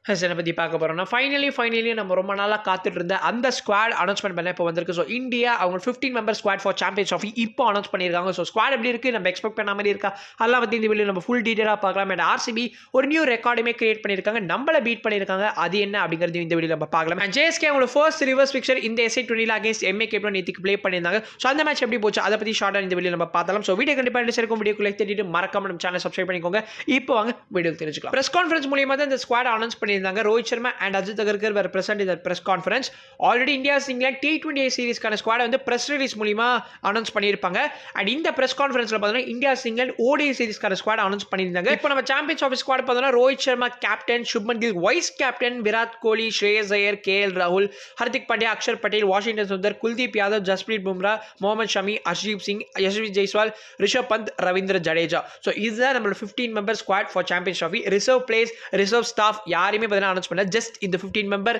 பற்றி பார்க்க போகிறோம்னா ஃபைனலி நம்ம ரொம்ப நாளாக காத்துட்டு இருந்த அந்த ஸ்குவாட் அனௌன்ஸ்மெண்ட் பண்ண இப்போ வந்திருக்கு. ஸோ இந்தியா அவங்க 15 member squad for champions trophy இப்போ அனௌன்ஸ் பண்ணியிருக்காங்க. ஸோ ஸ்குவாட் எப்படி இருக்குது, நம்ம எக்ஸ்பெக்ட் பண்ண மாதிரி இருக்கா, அதெல்லாம் பற்றி இந்த வீடியோ நம்ம ஃபுல் டீட்டெயிலாக பார்க்கலாம். அண்ட் ஆர்சிபி ஒரு நியூ ரெக்கார்டுமே கிரியேட் பண்ணியிருக்காங்க, நம்மளை பீட் பண்ணியிருக்காங்க. அது என்ன அப்படிங்கிறது இந்த வீடியோ நம்ம பார்க்கலாம். அண்ட் ஜேஎஸ்கே அவங்களோட ஃபர்ஸ்ட் ரிவர்ஸ் பிக்சர் இந்த SA20 அகேன்ஸ்ட் MA கேப்ல நேற்றுக்கு ப்ளே பண்ணியிருந்தாங்க. ஸோ அந்த மேட்ச் எப்படி போச்சு அதை பற்றி ஷார்ட்டாக இந்த வீடியோ நம்ம பார்த்தாலும். ஸோ வீடியோ கண்டிப்பாக இன்ட்ரெஸ்ட் இருக்கும், வீடியோக்குள்ளே தேடிட்டு மறக்காம நம்ம சேனல் சப்ஸ்கிரைப் பண்ணிக்கோங்க. இப்போ வாங்க வீடியோ தெரிஞ்சுக்கலாம். ப்ரெஸ் கான்ஃபரன்ஸ் மூலியமாக தான் இந்த ஸ்குவாட் அனௌன்ஸ் பண்ணியிருந்தாங்க. Rohit Sharma and Ajit Agarkar were present in that press conference. Already India's England T20 series கான ஸ்குவாட் வந்து பிரஸ் ரிலீஸ் மூலமா அனௌன்ஸ் பண்ணியிருப்பாங்க. அண்ட் இந்த பிரஸ் கான்ஃபரன்ஸ்ல பார்த்தீங்கன்னா இந்தியாஸ் இங்கிலாந்து ODI சீரிஸ் கான ஸ்குவாட் அனௌன்ஸ் பண்ணியிருந்தாங்க. இப்போ நம்ம சாம்பியன்ஸ் ஆஃப் ஸ்குவாட் பார்த்தோம்னா Rohit Sharma captain, Shubman Gill vice captain, Virat Kohli, Shreyas Iyer, KL ராகுல், ஹர்திக் பாண்டியா, அக்ஷர் பட்டேல், வாஷிங்டன் சுந்தர், குல்தீப் யாதவ், ஜஸ்பிரீத் பும்ரா, முகமது ஷமி, அர்ஷ்தீப் சிங், யஷ்வி ஜெய்ஸ்வால், ரிஷப் பந்த், ரவீந்திர ஜடேஜா. ஸோ இதுதான் நம்மளோட 15 member squad for champions trophy. Reserve place, reserve staff யாருமே பார்த்தீங்கன்னா அனௌன்ஸ் பண்ணல. ஜஸ்ட் இந்த 15 மெம்பர்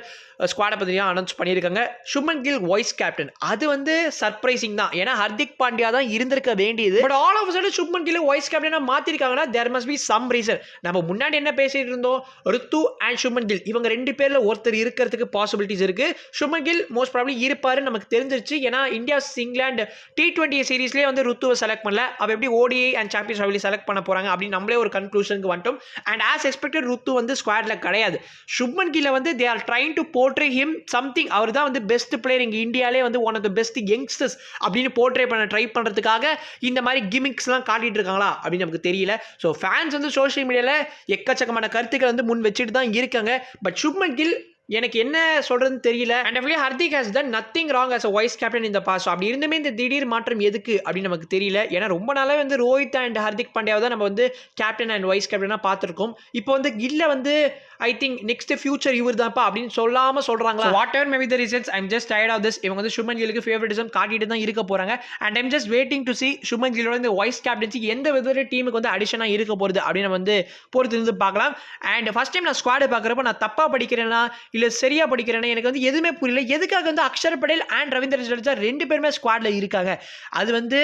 ஸ்குவாடை பற்றி அனௌன்ஸ் பண்ணியிருக்காங்க. சுப்மன் கில் வைஸ் கேப்டன், அது வந்து சர்ப்ரைசிங் தான், ஏன்னா ஹர்திக் பாண்டியா தான் இருந்திருக்க வேண்டியது. But all of sudden Shubman Gill vice கேப்டனா மாத்திருக்காங்கன்னா there must be some reason. நம்ம முன்னாடி என்ன பேசிட்டு இருந்தோம், ரித்து அண்ட் சுப்மன் கில் இவங்க ரெண்டு பேர்ல ஒருத்தர் இருக்கிறதுக்கு பாசிபிலிட்டிஸ் இருக்கு. சுப்மன் கில் மோஸ்ட் ப்ராபபிலி இருப்பாரு நமக்கு தெரிஞ்சிருச்சு, ஏன்னா இந்தியா இங்கிலாந்து T20 சீரிஸ்லேயே வந்து ருத்துவை செலக்ட் பண்ணல. அவ எப்படி ODI அண்ட் சாம்பியன்ஸ் ட்ராஃபில செலக்ட் பண்ண போறாங்க அப்படின்னு நம்மளே ஒரு கன்க்ளூஷனுக்கு வந்துட்டோம். அண்ட் ஆஸ் எக்ஸ்பெக்டட் ருத்து வந்து ஸ்குவாட்ல கிடையாது. சுப்மன் கில்ல வந்து they are trying to portray him something, அவர் தான் வந்து பெஸ்ட் பிளேயர் இங்கே இந்தியாவிலே வந்து one of the best youngsters அப்படின்னு போர்ட்ரே பண்ண ட்ரை பண்ணுறதுக்காக இந்த மாதிரி கிமிக்ஸ்லாம் காட்டிட்டு இருக்காங்களா அப்படின்னு நமக்கு தெரியல. ஸோ ஃபேன்ஸ் வந்து சோஷியல் மீடியாவில் எக்கச்சக்கமான கருத்துக்களை வந்து முன் வச்சுட்டு தான் இருக்காங்க. பட் சுப்மன் கில் எனக்கு என்ன சொல்றதுன்னு தெரியல. And definitely Hardik has done nothing wrong as a vice captain இந்த பாஸ். அப்படி இருந்துமே இந்த திடீர் மாற்றம் எதுக்கு அப்படின்னு நமக்கு தெரியல. ஏன்னா ரொம்ப நாளாவே வந்து ரோஹித் அண்ட் ஹர்திக் பாண்டியாவை தான் நம்ம வந்து கேப்டன் அண்ட் வைஸ் கேப்டனா பார்த்துருக்கோம். இப்போ வந்து கில்ல வந்து ஐ திங்க் நெக்ஸ்ட் ஃபியூச்சர் இவர் தான்ப்பா அப்படின்னு சொல்லாம சொல்றாங்க. Whatever maybe the reasons, I am just tired of this. இவங்க வந்து சுப்மன் கிலுக்கு ஃபேவரட்டிசம் காட்டிட்டு தான் இருக்க போறாங்க. And I'm just waiting to see Shubman கிலோட இந்த வைஸ் கேப்டன்சி எந்த விதத்துல டீமுக்கு வந்து அடிஷனா இருக்க போறது அப்படின்னு வந்து பொறுத்து இருந்து பார்க்கலாம். அண்ட் ஃபர்ஸ்ட் டைம் நான் ஸ்குவாட் பார்க்குறப்ப நான் தப்பா படிக்கிறேன்னா இல்ல சரியா படிக்கிறேன்னா எனக்கு வந்து எதுவுமே புரியல. எதுக்காக வந்து அக்ஷர் பட்டேல் அண்ட் ரவீந்திர ஜடேஜா ரெண்டு பேருமே ஸ்குவாட்ல இருக்காங்க? அது வந்து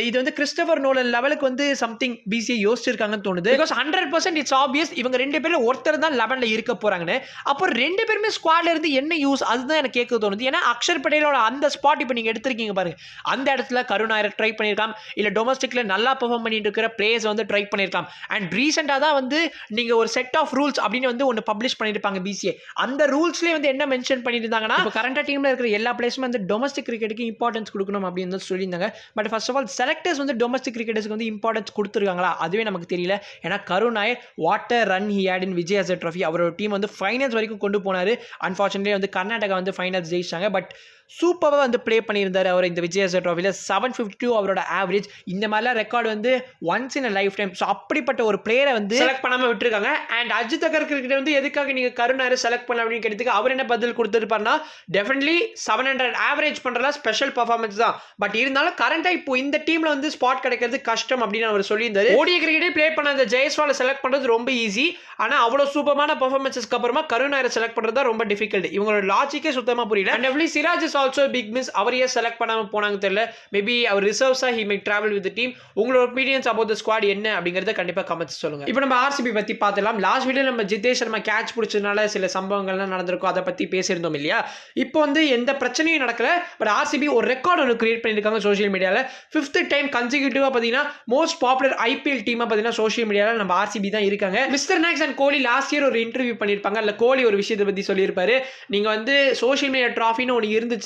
இது வந்து கிறிஸ்டோபர் நோலன் லெவலுக்கு வந்து சம்திங் பிசிஐ யோசிச்சிருக்காங்கன்னு தோணுது. பிகாஸ் 100% இட்ஸ் ஆப்வியஸ் இவங்க ரெண்டு பேரும் ஒருத்தர் தான் 11ல இருக்க போறாங்கன்னு. அப்போ ரெண்டு பேருமே ஸ்குவாட்ல இருந்து என்ன யூஸ், அதுதான் எனக்கு கேட்க தோணுது. ஏன்னா அக்ஷர் பட்டேலோட அந்த ஸ்பாட் இப்போ நீங்க எடுத்திருக்கீங்க பாருங்க, அந்த இடத்துல கருணாயர் ட்ரை பண்ணியிருக்கலாம், இல்ல டொமஸ்டிக்ல நல்லா பெர்ஃபார்ம் பண்ணிட்டு இருக்கிற பிளேயர்ஸ் வந்து ட்ரை பண்ணியிருக்கலாம். அண்ட் ரீசெண்டாக தான் வந்து நீங்க ஒரு செட் ஆஃப் ரூல்ஸ் அப்படின்னு வந்து ஒன்று பப்ளிஷ் பண்ணியிருப்பாங்க பிசிஐ. அந்த ரூல்ஸ்லேயே வந்து என்ன மென்ஷன் பண்ணியிருந்தாங்கன்னா, இப்போ கரண்டா டீம்ல இருக்கிற எல்லா பிளேயர்ஸுமே வந்து டொமஸ்டிக் கிரிக்கெட்டுக்கு இம்பார்ட்டன்ஸ் கொடுக்கணும் அப்படின்னு சொல்லியிருந்தாங்க. But first of all selectors வந்து டொமஸ்டிக் கிரிக்கெட்டர்ஸ்க்கு வந்து இம்பார்ட்டன்ஸ் கொடுத்துருக்காங்களா அதுவே நமக்கு தெரியல. ஏன்னா Karun Nair what a run he had in Vijay Hazare trophy, அவரோட டீம் வந்து ஃபைனல்ஸ் வரைக்கும் கொண்டு போனாரு. அன்ஃபார்ச்சுனேட்லி வந்து கர்நாடகா வந்து ஃபைனல்ஸ் ஜெயிச்சாங்க. பட் சூப்பராக வந்து ப்ளே பண்ணியிருந்தார் அவர் இந்த விஜய் ஹசாரே ட்ராஃபியில். 752 அவரோட ஆவரேஜ். இந்த மாதிரிலாம் ரெக்கார்டு வந்து once in a life time. So அப்படிப்பட்ட ஒரு பிளேயரை வந்து செலக்ட் பண்ணாமல் விட்டுருக்காங்க. அண்ட் அஜித் அகர்கர் கிட்ட வந்து எதுக்காக நீங்கள் கருணாயரை செலக்ட் பண்ண அப்படின்னு கேட்டதுக்கு அவர் என்ன பதில் கொடுத்துருப்பாருன்னா, டெஃபினெட்லி 700 ஆவரேஜ் பண்ணுறதுலாம் ஸ்பெஷல் பர்ஃபார்மன்ஸ் தான். பட் இருந்தாலும் கரண்டாக இப்போ இந்த டீமில் வந்து ஸ்பாட் கிடைக்கிறது கஷ்டம் அப்படின்னு அவர் சொல்லியிருந்தாரு. ODI கிரிக்கெட்டே ப்ளே பண்ண அந்த ஜெய்ஸ்வாலை செலக்ட் பண்ணுறது ரொம்ப ஈஸி. ஆனால் அவ்வளோ சூப்பரான பர்ஃபார்மன்ஸஸ்க்கு அப்புறமா கருணாயரை செலக்ட் பண்ணுறது தான் ரொம்ப டிஃபிகல்ட். இவங்களோட லாஜிக்கே சுத்தமாக புரியல. And definitely Siraj also big miss. அவர் ஏன் செலக்ட் பண்ணாம போனாங்க தெரியல. மேபி அவர் ரிசர்வ்ஸா he may travel with the team. உங்களோட ஒப்பீனியன்ஸ் அபௌட் தி ஸ்குவாட் என்ன அப்படிங்கறத கண்டிப்பா கமெண்ட்ஸ் சொல்லுங்க. இப்போ நம்ம ஆர்சிபி பத்தி பார்த்தலாம். லாஸ்ட் வீடியோ நம்ம ஜிதேஷ் சர்மா கேட்ச் பிடிச்சதுனால சில சம்பவங்கள்லாம் நடந்திருக்கும், அதை பத்தி பேசியிருந்தோம் இல்லையா. இப்போ வந்து எந்த பிரச்சனையும் நடக்கல. பட் ஆர்சிபி ஒரு ரெக்கார்ட் ஒன்று கிரியேட் பண்ணியிருக்காங்க சோஷியல் மீடியாவில். 5th டைம் கன்சிக்யூட்டிவா பார்த்தீங்கன்னா மோஸ்ட் பாப்புலர் IPL டீமா பார்த்தீங்கன்னா சோஷியல் மீடியாவில் நம்ம ஆர்சிபி தான் இருக்காங்க. Mister knocks and Kohli last year ஒரு இன்டர்வியூ பண்ணியிருப்பாங்க. அதில் கோலி ஒரு விஷயத்தை பத்தி சொல்லியிருப்பாரு. நீங்க வந்து சோஷியல் மீடியா ட்ராஃபின்னு ஒன்று இருந்துச்சுன்னா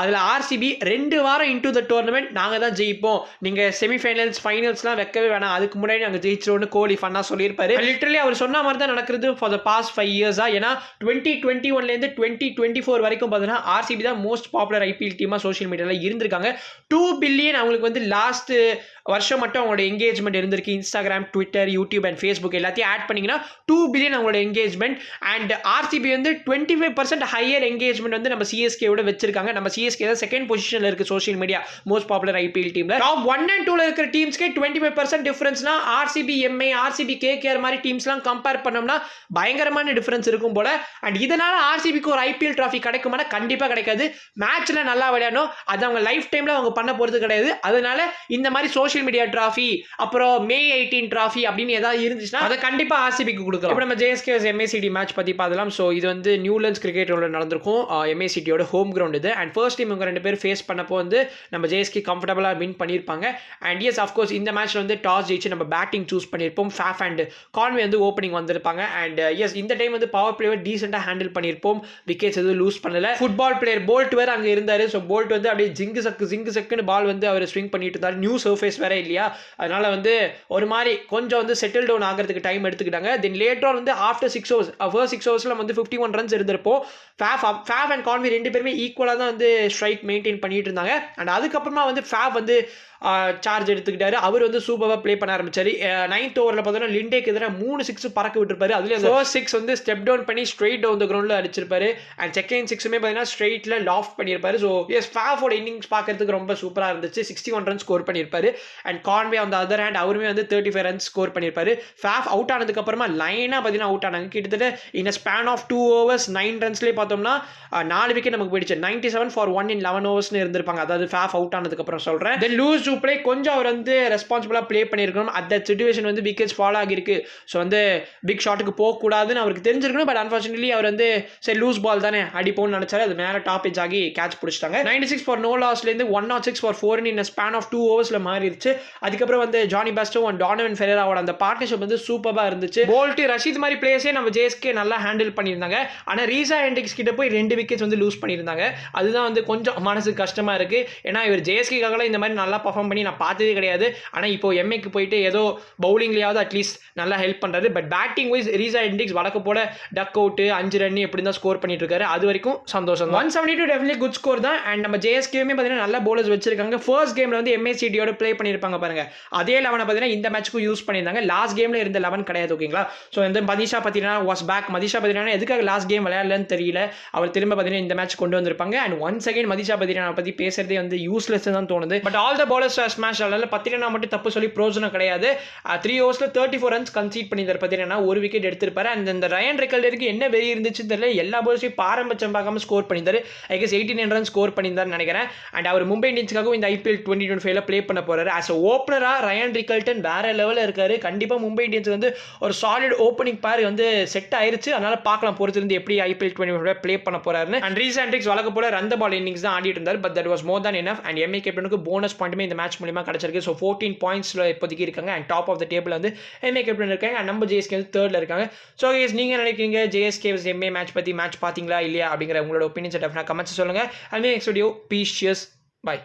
அதில் ஆர்சிபி 2 வாரம் இன்டு த டோர்னமெண்ட் நாங்கள் தான் ஜெயிப்போம், நீங்க செமிஃபைனல்ஸ் ஃபைனல்ஸ்லாம் வைக்கவே வேணாம், அதுக்கு முன்னாடி நாங்கள் ஜெயிச்சிரோன்னு கோலி ஃபன்னா சொல்லியிருப்பாரு. லிட்டரலி அவர் சொன்ன மாதிரி தான் நடக்கிறது ஃபார் த பாஸ்ட் 5 இயர்ஸா. ஏன்னா 2021லேருந்து 2024 வரைக்கும் பார்த்தீங்கன்னா ஆர்சிபி தான் மோஸ்ட் பாப்புலர் IPL டீமாக சோஷியல் மீடியாவில் இருந்திருக்காங்க. 2 பில்லியன் அவங்களுக்கு வந்து லாஸ்ட் வருஷம் மட்டும் அவங்களோட என்கேஜ்மெண்ட் இருந்திருக்கு. Instagram, Twitter, YouTube and Facebook எல்லாத்தையும் ஆட் பண்ணிங்கன்னா 2 பில்லியன் அவங்களோட என்கேஜ்மெண்ட். அண்ட் ஆர்சிபி வந்து 25% ஹையர் என்கேஜ்மெண்ட் வந்து நம்ம CSK விட வச்சிருக்காங்க. வச்சிருக்காங்க. நம்ம சிஎஸ்கே தான் செகண்ட் பொசிஷன்ல இருக்கு social media most popular IPL டீம்ல. டாப் 1 and 2ல இருக்கிற டீம்ஸ்க்கே 25% டிஃபரன்ஸ்னா ஆர்சிபி எம்ஐ ஆர்சிபி கேகேஆர் மாதிரி டீம்ஸ்லாம் கம்பேர் பண்ணோம்னா பயங்கரமான டிஃபரன்ஸ் இருக்கும் போல. அண்ட் இதனால ஆர்சிபிக்கு ஒரு ஐபிஎல் டிராஃபி கிடைக்குமானா கண்டிப்பா கிடைக்காது. மேட்ச்ல நல்லா விளையாடணும், அது அவங்க லைஃப் டைம்ல அவங்க பண்ண போறது கிடையாது. அதனால இந்த மாதிரி சோஷியல் மீடியா டிராஃபி அப்புறம் மே 18 டிராஃபி அப்படின்னு ஏதாவது இருந்துச்சுன்னா அதை கண்டிப்பா ஆர்சிபிக்கு கொடுக்கலாம். இப்போ நம்ம ஜேஎஸ்கே எம்ஏசிடி மேட்ச் பத்தி பார்க்கலாம். ஸோ இது வந்து நியூலண்ட்ஸ் கிரிக்கெட் கிரவுண்ட்ல நடந்திருக்கும். எம்ஏசிடியோட ஹோம் கிரவுண்ட் இது. அண்ட் ஃபர்ஸ்ட் டைம் இவங்க 2 பேர் ஃபேஸ் பண்ணப்போ வந்து நம்ம ஜேஎஸ்கே கம்ஃபர்டபுளா வின் பண்ணியிருப்பாங்க. அண்ட் எஸ் ஆஃப்கோர்ஸ் இந்த மேட்ச்ல வந்து டாஸ் ஜெயிச்சு நம்ம பேட்டிங் சூஸ் பண்ணியிருப்போம். ஃபேஃப் அண்ட் கான்வே வந்து ஓப்பனிங் வந்திருப்பாங்க. அண்ட் எஸ் இந்த டைம் வந்து பவர் பிளேவை டீசெண்டாக ஹேண்டில் பண்ணியிருப்போம். விக்கெட்ஸ் எதுவும் லூஸ் பண்ணல. ஃபுட்பால் பிளேயர் போல்ட் வேறு அங்கே இருந்தார். ஸோ போல்ட் வந்து அப்படியே ஜிங்கு சக்குன்னு பால் வந்து அவர் ஸ்விங் பண்ணிட்டு இருந்தார். நியூ சர்ஃபேஸ் வேற இல்லையா, அதனால வந்து ஒரு மாதிரி கொஞ்சம் வந்து செட்டில் டவுன் ஆகிறதுக்கு டைம் எடுத்துக்கிட்டாங்க. தென் லேட்டர் வந்து ஆஃப்டர் 6 overs ஃபர்ஸ்ட் 6 overs வந்து 51 runs இருந்திருப்போம். ஃபேஃப் அண்ட் கான்வே 2 பேருமே ஈக்குவலாக தான் வந்து ஸ்ட்ரைக் மெயின்டைன் பண்ணிட்டு இருந்தாங்க. அண்ட் அதுக்கப்புறமா வந்து ஃபேஃப் வந்து சார்ஜ் எடுத்துக்கிட்டாரு. அவர் வந்து சூப்பராக ப்ளே பண்ண ஆரம்பிச்சாரு. 9th ஓவரில் பார்த்தோன்னா லிண்டேக்கு எதிராக 3 6 பறக்க விட்டுருப்பாரு. அதுலேயும் ஃபர்ஸ்ட் 6 வந்து ஸ்டெப் டவுன் பண்ணி ஸ்ட்ரெயிட் டவுன் த கிரவுண்டில் அடிச்சிருப்பாரு. அண்ட் செகண்ட் 6மே பார்த்தீங்கன்னா ஸ்ட்ரெயிட்டில் லாஃப்ட் பண்ணியிருப்பாரு. ஸோ எஸ் ஃபேஃபோட இன்னிங்ஸ் பார்க்கறதுக்கு ரொம்ப சூப்பராக இருந்துச்சு. 61 runs ஸ்கோர் பண்ணியிருப்பாரு. And Conway on the other hand அவருமே வந்து 35 runs ஸ்கோர் பண்ணியிருப்பாரு. ஃபேஃப் அவுட் ஆனதுக்கப்புறமா லைனாக பார்த்தீங்கன்னா அவுட் ஆனாங்க. கிட்டத்தட்ட இன் ஸ்பேன் ஆஃப் 2 overs 9 runsலேயே பார்த்தோம்னா 4 விக்கெட் நமக்கு போயிடுச்சு. 97 for 1 in 11 overs இருந்திருப்பாங்க. அதாவது ஃபேஃப் அவுட் ஆனதுக்கப்புறம் சொல்கிறேன். தென் லூஸ் டு பிளே கொஞ்சம் அவர் வந்து ரெஸ்பான்சிபிளாக ப்ளே பண்ணியிருக்கணும். அந்த சிச்சுவேஷன் வந்து விக்கெட்ஸ் ஃபாலோ ஆகிருக்கு. ஸோ வந்து பிக் ஷாட்டுக்கு போகக்கூடாதுன்னு அவருக்கு தெரிஞ்சிருக்கணும். பட் அன்ஃபார்ச்சுனேட்லி அவர் வந்து சரி லூஸ் பால் தானே அடிப்போம்னு நினச்சாரு. அது மேலே டாப் எட்ஜ் ஆகி கேட்ச் பிடிச்சிட்டாங்க. 96 for no lossலேருந்து 106 for 4 in span of 2 overs மாறிடுச்சு. அதுக்கப்புறம் வந்து ஜானி பாஸ்டோ அண்ட் டானவன் ஃபெரேராவோட அந்த பார்ட்னர்ஷிப் வந்து சூப்பராக இருந்துச்சு. போல்ட் ரஷீத் மாதிரி பிளேஸே நம்ம ஜேஎஸ்கே நல்லா ஹேண்டில் பண்ணியிருந்தாங்க. ஆனால் ரீசா ஹெண்ட்ரிக்ஸ் கிட்ட போய் 2 விக்கெட்ஸ் வந்து லூஸ் பண்ணியிருந்தாங்க. அதுதான் வந்து கொஞ்சம் மனசுக்கு கஷ்டமா இருக்கு. ஏன்னா இவர் ஜேஎஸ்கேக்காக இந்த மாதிரி நல்லா பர்ஃபார்ம் பண்ணி நான் பார்த்ததே கிடையாது. ஆனால் இப்போ எம்ஏக்கு போயிட்டு ஏதோ பவுலிங்லேயாவது அட்லீஸ்ட் நல்லா ஹெல்ப் பண்ணுறாரு. பட் பேட்டிங் வைஸ் ரீசா ஹெண்ட்ரிக்ஸ் வழக்க போல டக் அவுட் 5 ரன் எப்படி தான் ஸ்கோர் பண்ணிட்டு இருக்காரு. அது வரைக்கும் சந்தோஷம். 172 டெஃபினெட்லி குட் ஸ்கோர் தான். அண்ட் நம்ம ஜேஎஸ்கேவுமே பார்த்தீங்கன்னா நல்ல பவுலர்ஸ் வச்சிருக்காங்க. ஃபர்ஸ்ட் கேமில் வந்து எம்ஏசிடியோட ப்ளே பண்ணியிருப்பாங்க பாருங்க. அதே 11 பார்த்தீங்கன்னா இந்த மேட்ச்க்கு யூஸ் பண்ணியிருந்தாங்க. லாஸ்ட் கேமில் இருந்த 11 கிடையாது. ஓகேங்களா. ஸோ இந்த மதிஷா பார்த்தீங்கன்னா வாஸ் பேக். மதிஷா பார்த்தீங்கன்னா எதுக்காக லாஸ்ட் கேம் விளையாடலன்னு தெரியல. அவர் திரும்ப பார்த்தீங்கன்னா இந்த மேட்ச் கொண்டு வந்திருப்பாங்க. அண்ட் ஒன்ஸ் அகைன் மதிஷா பார்த்தீங்கன்னா பற்றி பேசுறதே வந்து யூஸ்லெஸ் தான் தோணுது. But all the bowlers smash ஆனால பத்திரனா மட்டும் தப்பு சொல்லி பிரோஜனம் கிடையாது. 3 overs 34 runs கன்சீட் பண்ணியிருந்தார். பார்த்தீங்கன்னா 1 விக்கெட் எடுத்திருப்பாரு. அண்ட் இந்த ரயன் ரெக்கல்டருக்கு என்ன வெறி இருந்துச்சுன்னு தெரியல. எல்லா பவுலர்ஸையும் பாரம்பரியம் பார்க்காம ஸ்கோர் பண்ணியிருந்தாரு. ஐ கெஸ் 89 runs ஸ்கோர் பண்ணியிருந்தாரு நினைக்கிறேன். அண்ட் அவர் மும்பை இந்தியன்ஸ்க்காகவும் இந்த ஐபிஎல் 2025 ப்ளே பண்ண போறாரு. ஆஸ் அ ஓப்பனரா ரயன் ரிக்கல்டன் வேற லெவலில் இருக்காரு. கண்டிப்பாக மும்பை இந்தியன்ஸ் வந்து ஒரு சாலிட் ஓப்பனிங் பேர் வந்து செட் ஆயிருச்சு. அதனால பார்க்கலாம் பொறுத்திருந்து எப்படி ஐபிஎல் 2025 ப்ளே பண்ண போறாருன்னு. அண்ட் ரீசா ஹெண்ட்ரிக்ஸ் வழக்க போல ரன் த பால் இன்னிங்ஸ் தான் ஆடிட்டு இருந்தார். But that was more than enough. And M A கேப்டனுக்கு போனஸ் பாயிண்ட்டுமே இந்த மேட்ச் மூலமா கிடைச்சிருக்கு. ஸோ 14 pointsல இப்போதைக்கு இருக்காங்க. And top of the table வந்து எம்ஏ கேப்டன் இருக்காங்க. அண்ட் நம்ம ஜேஎஸ்கே வந்து 3rd இருக்காங்க. ஸோ கேஸ் நீங்கள் நினைக்கிறீங்க ஜேஎஸ்கே எம்ஏ மேட்ச் பற்றி மேட்ச் பார்த்தீங்களா இல்லையா அப்படிங்கிற உங்களோட ஒப்பீனியன்ஸ் டெஃபினட்டாக கமெண்ட்ஸ் சொல்லுங்க. And next video peace cheers by.